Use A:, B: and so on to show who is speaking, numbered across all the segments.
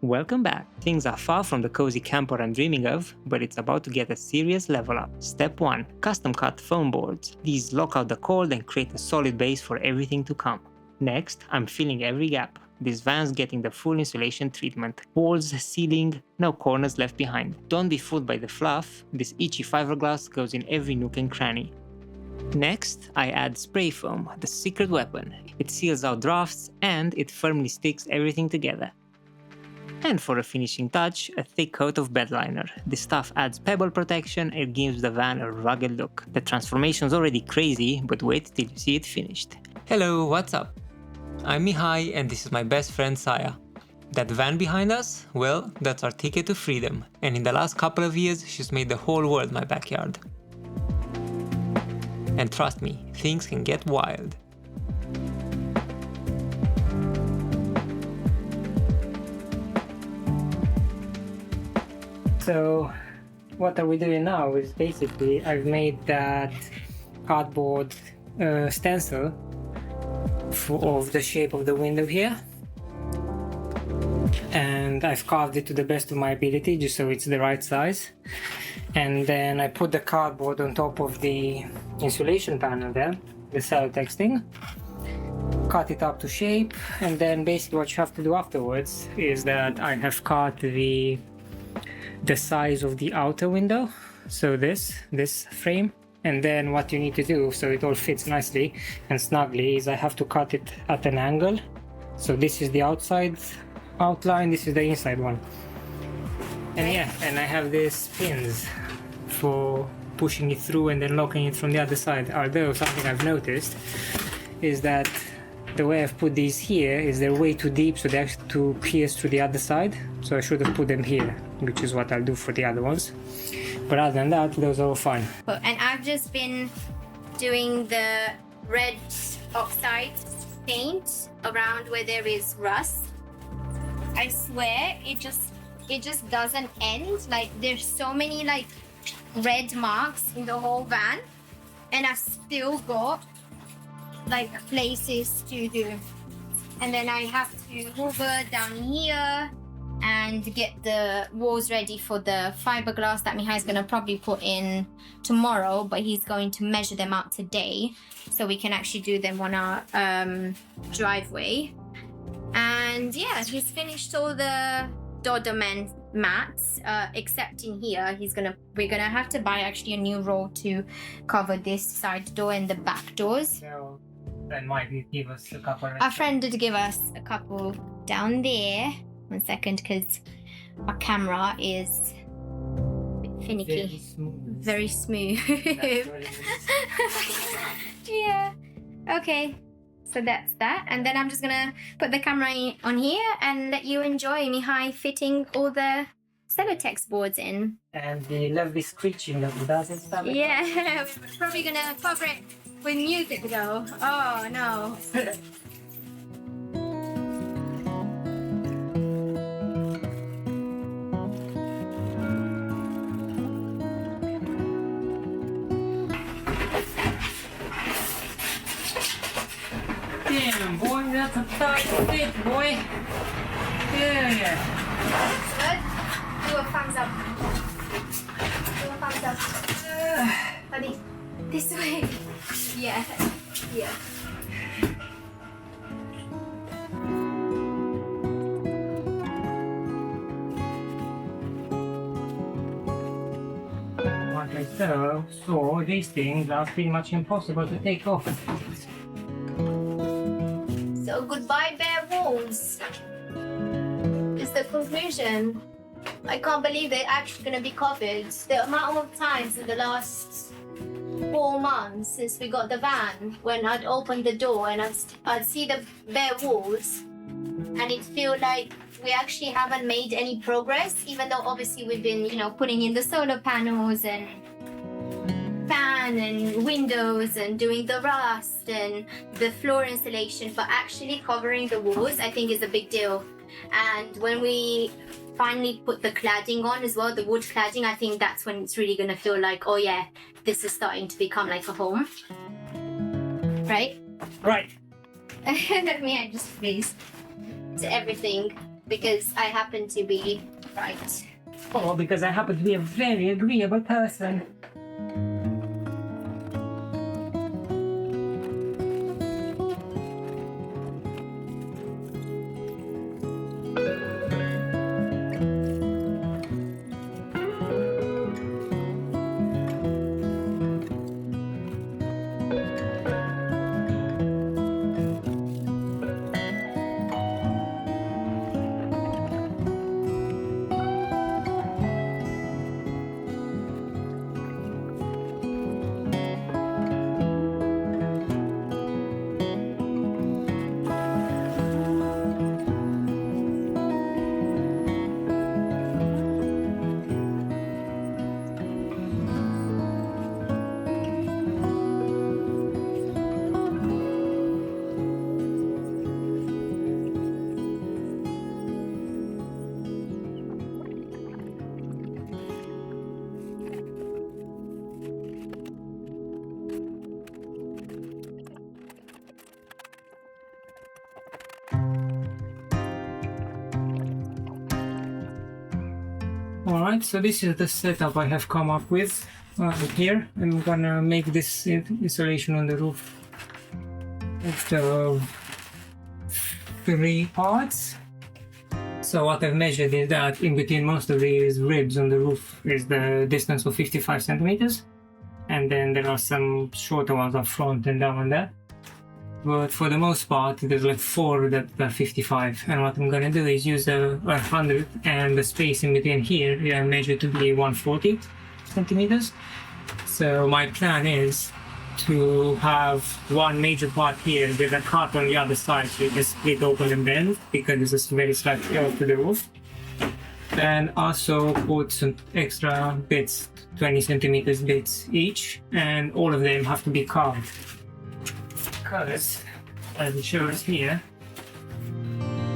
A: Welcome back. Things are far from the cozy camper I'm dreaming of, but it's about to get a serious level up. Step 1. Custom cut foam boards. These lock out the cold and create a solid base for everything to come. Next, I'm filling every gap. This van's getting the full insulation treatment. Walls, ceiling, no corners left behind. Don't be fooled by the fluff. This itchy fiberglass goes in every nook and cranny. Next, I add spray foam, the secret weapon. It seals out drafts and it firmly sticks everything together. And for a finishing touch, a thick coat of bed liner. This stuff adds pebble protection and gives the van a rugged look. The transformation's already crazy, but wait till you see it finished. Hello, what's up? I'm Mihai and this is my best friend Saya. That van behind us? Well, that's our ticket to freedom. And in the last couple of years, she's made the whole world my backyard. And trust me, things can get wild. So what are we doing now is basically I've made that cardboard stencil of the shape of the window here, and I've carved it to the best of my ability just so it's the right size, and then I put the cardboard on top of the insulation panel there, the cellotex thing, cut it up to shape, and then basically what you have to do afterwards is that I have cut the size of the outer window, so this frame, and then what you need to do so it all fits nicely and snugly is I have to cut it at an angle. So this is the outside outline, this is the inside one, and yeah, and I have these pins for pushing it through and then locking it from the other side. Although something I've noticed is that the way I've put these here is they're way too deep, so they have to pierce through the other side, so I should have put them here, which is what I'll do for the other ones. But other than that, those are all fine.
B: And I've just been doing the red oxide paint around where there is rust. I swear it just doesn't end. Like there's so many like red marks in the whole van, and I've still got like places to do. And then I have to hoover down here and get the walls ready for the fiberglass that Mihai is going to probably put in tomorrow, but he's going to measure them out today so we can actually do them on our driveway. And yeah, he's finished all the Doberman mats except in here. We're gonna have to buy actually a new roll to cover this side door and the back doors.
A: So then might you give us a couple of...
B: Our friend did give us a couple down there. 1 second, because our camera is a bit finicky. Very smooth. Yeah. Okay. So that's that. And then I'm just gonna put the camera on here and let you enjoy Mihai fitting all the cellotex boards in.
A: And the lovely screeching that it does and stuff.
B: Yeah. We're probably gonna cover it with music though. Oh no.
A: Damn, boy, that's a tight fit, boy. Yeah.
B: Good. Do a thumbs up. Do a thumbs up. Buddy, this way. Yeah. Yeah.
A: Like I said, so these things are pretty much impossible to take off.
B: So goodbye bare walls is the conclusion. I can't believe they're actually going to be covered. The amount of times in the last 4 months since we got the van, when I'd open the door and I'd see the bare walls, and it feel like we actually haven't made any progress, even though obviously we've been, putting in the solar panels and fan and windows and doing the rust and the floor insulation, but actually covering the walls I think is a big deal. And when we finally put the cladding on as well, the wood cladding, I think that's when it's really going to feel like, oh yeah, this is starting to become like a home. Right?
A: Right.
B: Let me just please to everything. because I happen to be right.
A: Oh, because I happen to be a very agreeable person. Alright, so this is the setup I have come up with here. I'm gonna make this insulation on the roof of 3 parts. So what I've measured is that in between most of these ribs on the roof is the distance of 55 centimeters, and then there are some shorter ones up front and down there. But for the most part, there's like 4 that are 55, and what I'm gonna do is use a 100, and the space in between here I measure to be 140 centimeters. So my plan is to have one major part here with a cut on the other side, so you can split open and bend because it's a very slight curve to the roof. And also put some extra bits, 20 centimeters bits each, and all of them have to be carved. Because, as it shows here,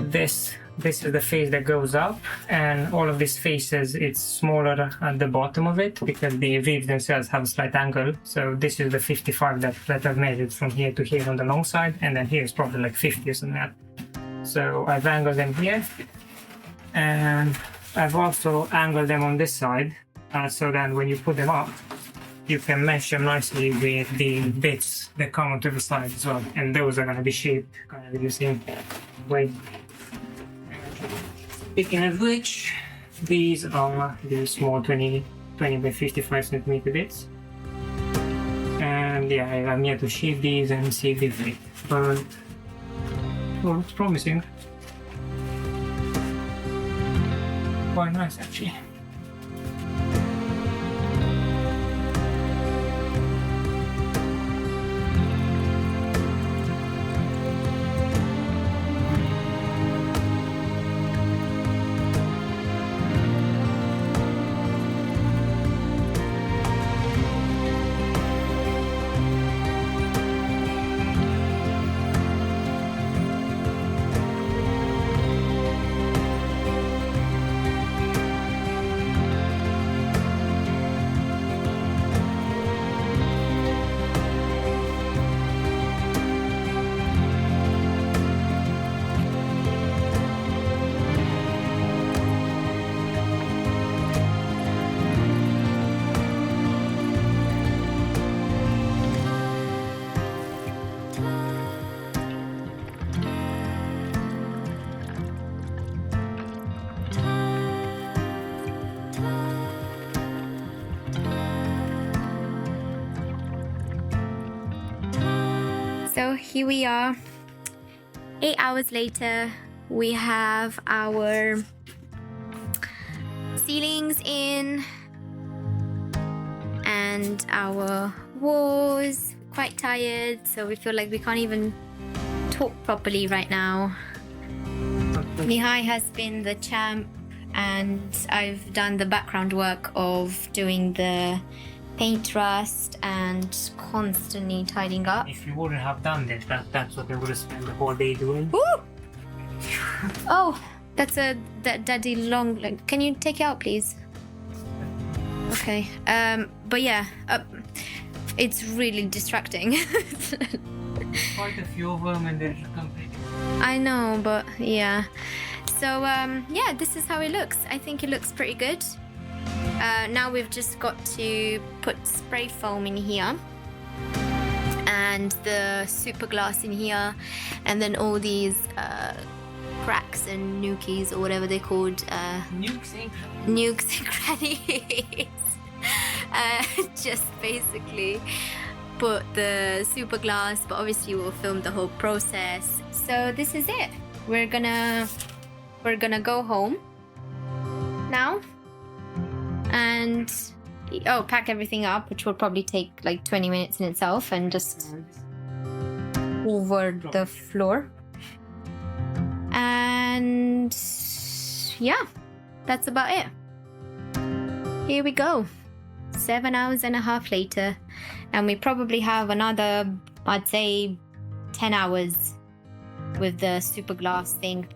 A: this is the face that goes up, and all of these faces, it's smaller at the bottom of it because the ribs themselves have a slight angle. So this is the 55 that I've measured from here to here on the long side, and then here is probably like 50 or something like that. So I've angled them here, and I've also angled them on this side, so that when you put them up, you can mesh them nicely with the bits that come onto the side as well, and those are going to be shaped kind of in the same way. Speaking of which, these are the small 20 by 55 centimeter bits, and yeah, I'm here to shape these and see if they fit, but well, it's promising. Quite nice actually.
B: So here we are, 8 hours later. We have our ceilings in and our walls. Quite tired, so we feel like we can't even talk properly right now. Mihai has been the champ, and I've done the background work of doing the paint rust and constantly tidying up.
A: If you wouldn't have done this, that's what I would have spent the whole day doing.
B: Woo! Oh, that's a daddy long. Can you take it out, please? Okay. But yeah, it's really distracting.
A: Quite a few of them, and they're complete.
B: I know, but yeah. So yeah, this is how it looks. I think it looks pretty good. Now we've just got to put spray foam in here and the super glass in here, and then all these cracks and nookies, or whatever they're called.
A: Nukes and
B: Nukes and crannies. Just basically put the super glass, but obviously we'll film the whole process. So this is it. We're gonna go home now and pack everything up, which will probably take like 20 minutes in itself, and just over the floor. And yeah, that's about it. Here we go. 7.5 hours later, and we probably have another, I'd say, 10 hours with the super glass thing.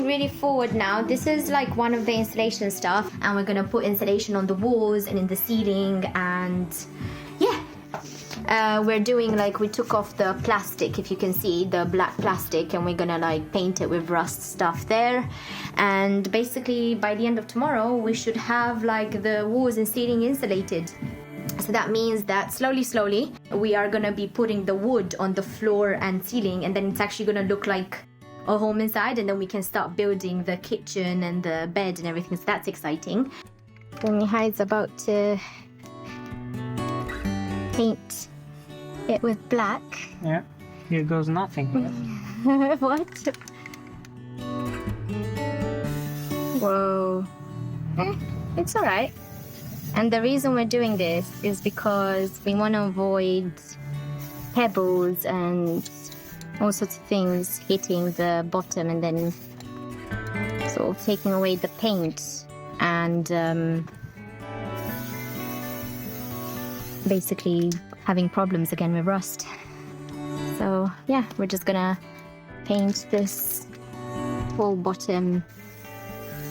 B: really forward now. This is like one of the installation stuff, and we're gonna put insulation on the walls and in the ceiling, and yeah. We're doing like, we took off the plastic, if you can see, the black plastic, and we're gonna like paint it with rust stuff there. And basically by the end of tomorrow, we should have like the walls and ceiling insulated. So that means that slowly, we are gonna be putting the wood on the floor and ceiling, and then it's actually gonna look like a home inside, and then we can start building the kitchen and the bed and everything, so that's exciting. Then Mihai's about to paint it with black.
A: Yeah, here goes nothing.
B: What? Whoa. It's alright. And the reason we're doing this is because we want to avoid pebbles and all sorts of things hitting the bottom and then sort of taking away the paint and basically having problems again with rust. So yeah, we're just gonna paint this whole bottom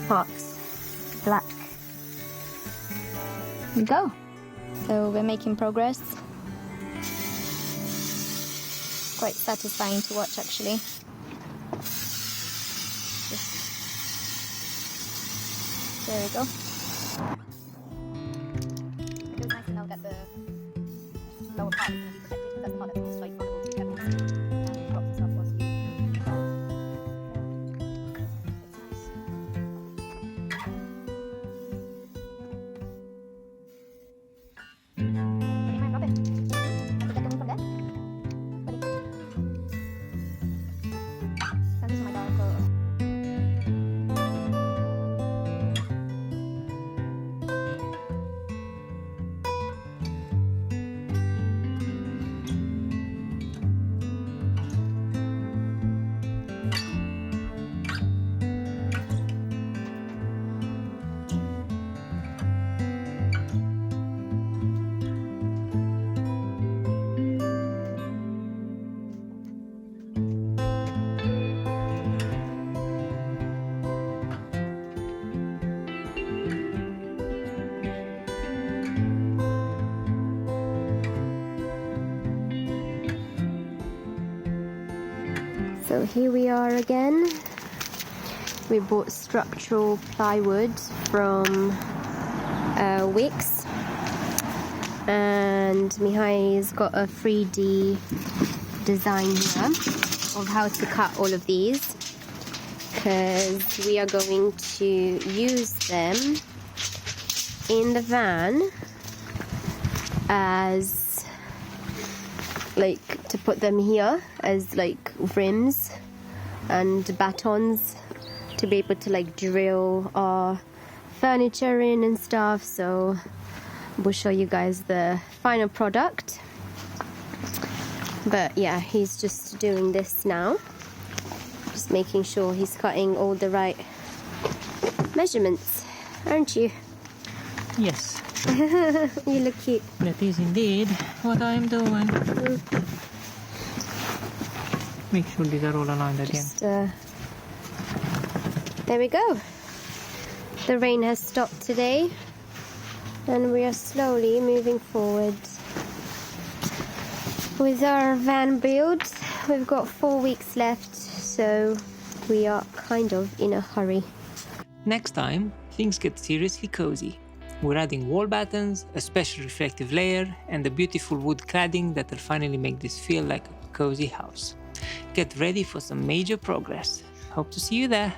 B: parts black. There we go. So we're making progress. Quite satisfying to watch, actually. There we go. It was nice to know that the lower part is going to be protected, because that's the part that's most like vulnerable to pebbles and rocks and stuff was you. It's nice. Rub it. Have to get them from there. Ready? Can use my dark color. So here we are again. We bought structural plywood from Wix, and Mihai's got a 3D design here of how to cut all of these, because we are going to use them in the van as like to put them here as like rims and batons to be able to like drill our furniture in and stuff. So we'll show you guys the final product. But yeah, he's just doing this now, just making sure he's cutting all the right measurements, aren't you?
A: Yes.
B: You look cute.
A: That is indeed what I'm doing. Make sure these are all aligned again.
B: There we go. The rain has stopped today, and we are slowly moving forward with our van build. We've got 4 weeks left, so we are kind of in a hurry.
A: Next time, things get seriously cozy. We're adding wall battens, a special reflective layer, and a beautiful wood cladding that'll finally make this feel like a cozy house. Get ready for some major progress. Hope to see you there.